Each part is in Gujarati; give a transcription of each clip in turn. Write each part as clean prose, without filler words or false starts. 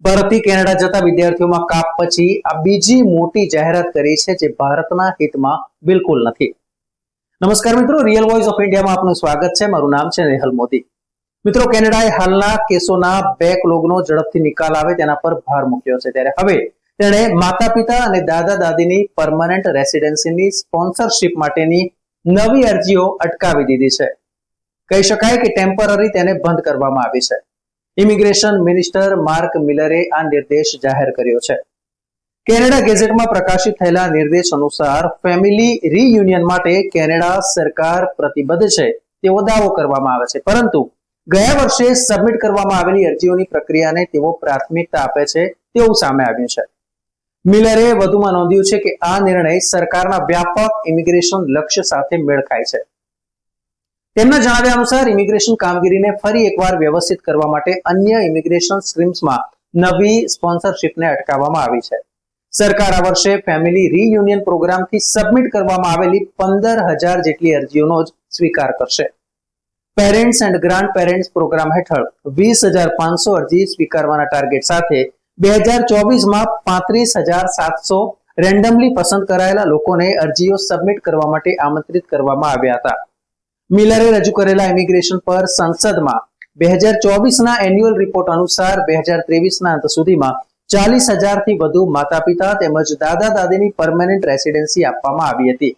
ભારતથી કેનેડા જતા વિદ્યાર્થીઓમાં કાપ પછી આ બીજી મોટી જાહેરાત કરી છે જે ભારતના હિતમાં બિલકુલ નથી. નમસ્કાર મિત્રો, રિયલ વોઇસ ઓફ ઇન્ડિયામાં આપનું સ્વાગત છે. મારું નામ છે નેહલ મોદી. મિત્રો, કેનેડાએ હાલના કેસોના બેકલોગનો ઝડપથી નિકાલ આવે તેના પર ભાર મૂક્યો છે. ત્યારે હવે તેણે માતા પિતા અને દાદા દાદીની પરમનન્ટ રેસિડેન્સીની સ્પોન્સરશિપ માટેની નવી અરજીઓ અટકાવી દીધી છે. કહી શકાય કે ટેમ્પરરી તેને બંધ કરવામાં આવી છે. ઇમિગ્રેશન મિનિસ્ટર માર્ક મિલરે આ નિર્દેશ જાહેર કર્યો છે. કેનેડા ગેઝેટમાં પ્રકાશિત થયેલા નિર્દેશ અનુસાર ફેમિલી રીયુનિયન માટે કેનેડા સરકાર પ્રતિબદ્ધ છે તેવો દાવો કરવામાં આવે છે, પરંતુ ગયા વર્ષે સબમિટ કરવામાં આવેલી અરજીઓની પ્રક્રિયાને તેઓ પ્રાથમિકતા આપે છે તેવું સામે આવ્યું છે. મિલરે વધુમાં નોંધ્યું છે કે આ નિર્ણય સરકારના વ્યાપક ઇમિગ્રેશન લક્ષ્ય સાથે મેળ ખાય છે. તેમના જણાવ્યા અનુસાર ઇમિગ્રેશન કામગીરીને ફરી એકવાર વ્યવસ્થિત કરવા માટે અન્ય ઇમિગ્રેશન સ્ટ્રીમ્સમાં નવી સ્પોન્સરશિપને અટકાવવામાં આવી છે. સરકાર આ વર્ષે ફેમિલી રીયુનિયન પ્રોગ્રામથી સબમિટ કરવામાં આવેલી 15,000 જેટલી અરજીઓનો જ સ્વીકાર કરશે. Parents and grandparents program હેઠળ 20,500 અરજી સ્વીકારવાના ટાર્ગેટ સાથે 2024માં 35,700 રેન્ડમલી પસંદ કરાયેલા લોકોને અરજીઓ સબમિટ કરવા માટે આમંત્રિત કરવામાં આવ્યા હતા. મિલરે રજૂ કરેલા ઇમિગ્રેશન પર સંસદમાં 2024ના એન્યુઅલ રિપોર્ટ અનુસાર 2023ના અંત સુધીમાં 40,000 થી વધુ માતા પિતા તેમજ દાદા દાદીની પરમેનન્ટ રેસિડેન્સી આપવામાં આવી હતી.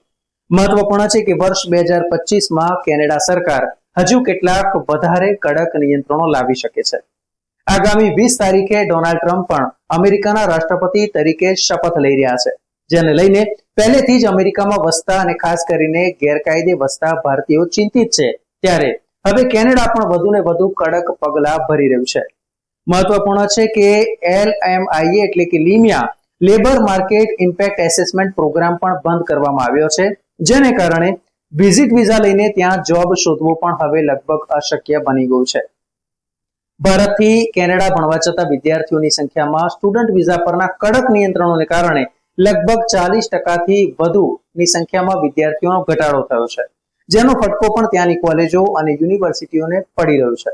મહત્વપૂર્ણ છે કે વર્ષ 2025માં કેનેડા સરકાર હજુ કેટલાક વધારે કડક નિયંત્રણો લાવી શકે છે. આગામી 20 તારીખે ડોનાલ્ડ ટ્રમ્પ પણ અમેરિકાના રાષ્ટ્રપતિ તરીકે શપથ લઈ રહ્યા છે, જેને લઈને પહેલેથી જ અમેરિકામાં વસતા અને ખાસ કરીને ગેરકાયદે વસતા ભારતીયો ચિંતિત છે. ત્યારે હવે કેનેડા પણ વધુને વધુ કડક પગલા ભરી રહ્યું છે. મહત્વપૂર્ણ છે કે LMIA એટલે કે લીમિયા labour market impact assessment programme પણ બંધ કરવામાં આવ્યો છે, જેને કારણે વિઝિટ વિઝા લઈને ત્યાં જોબ શોધવો પણ હવે લગભગ અશક્ય બની ગયું છે. ભારતથી કેનેડા ભણવા જતા વિદ્યાર્થીઓની સંખ્યામાં સ્ટુડન્ટ વિઝા પરના કડક નિયંત્રણોને કારણે લગભગ 40%થી વધુની સંખ્યામાં વિદ્યાર્થીઓનો ઘટાડો થયો છે, જેનો ફટકો પણ ત્યાંની કોલેજો અને યુનિવર્સિટીઓને પડી રહ્યો છે.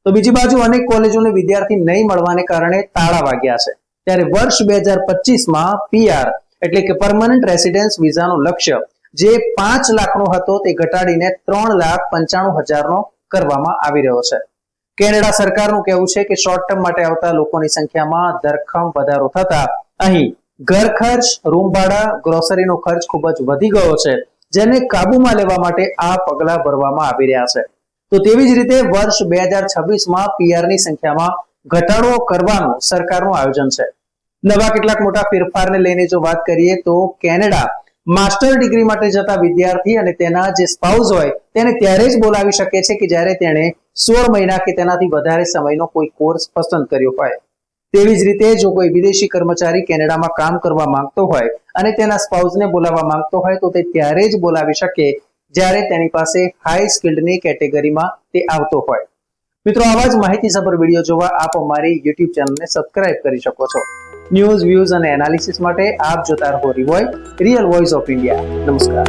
તો બીજી બાજુ અનેક કોલેજોને વિદ્યાર્થી નહીં મળવાને કારણે તાળા વાગ્યા છે. ત્યારે વર્ષ 2025માં PR એટલે કે પરમનન્ટ રેસિડેન્સ વિઝાનો લક્ષ્ય જે 5 લાખનો હતો તે ઘટાડીને 3,95,000નો કરવામાં આવી રહ્યો છે. કેનેડા સરકારનું કહેવું છે કે શોર્ટ ટર્મ માટે આવતા લોકોની સંખ્યામાં ધરખમ વધારો થતા અહીં ઘર ખર્ચ, રૂમ ભાડા, ગ્રોસરીનો ખર્ચ ખૂબ જ વધી ગયો છે, જેને કાબૂમાં લેવા માટે આ પગલા ભરવામાં આવી રહ્યા છે. તો તેવી જ રીતે વર્ષ 2026માં પીઆરની સંખ્યામાં ઘટાડો કરવાનું સરકારનું આયોજન છે. નવા કેટલાક મોટા ફેરફારને લઈને જો વાત કરીએ તો કેનેડા માસ્ટર ડિગ્રી માટે જતા વિદ્યાર્થી અને તેના જે સ્પાઉસ હોય તેને ત્યારે જ બોલાવી શકે છે કે જ્યારે તેણે 16 મહિના કે તેનાથી વધારે સમયનો કોઈ કોર્સ પસંદ કર્યો હોય. તેવી જ રીતે જો કોઈ વિદેશી કર્મચારી કેનેડામાં કામ કરવા માંગતો હોય અને તેના સ્પાઉસને બોલાવવા માંગતો હોય તો તે ત્યારે જ બોલાવી શકે જ્યારે તેની પાસે હાઈ સ્કિલ્ડની કેટેગરીમાં તે આવતો હોય. મિત્રો, આવા જ માહિતીસભર વિડીયો જોવા આપ અમારી YouTube ચેનલને સબસ્ક્રાઇબ કરી શકો છો. ન્યૂઝ, વ્યૂઝ અને એનાલિસિસ માટે આપ જોતા રહો રિયલ વોઇસ ઓફ ઇન્ડિયા. નમસ્કાર.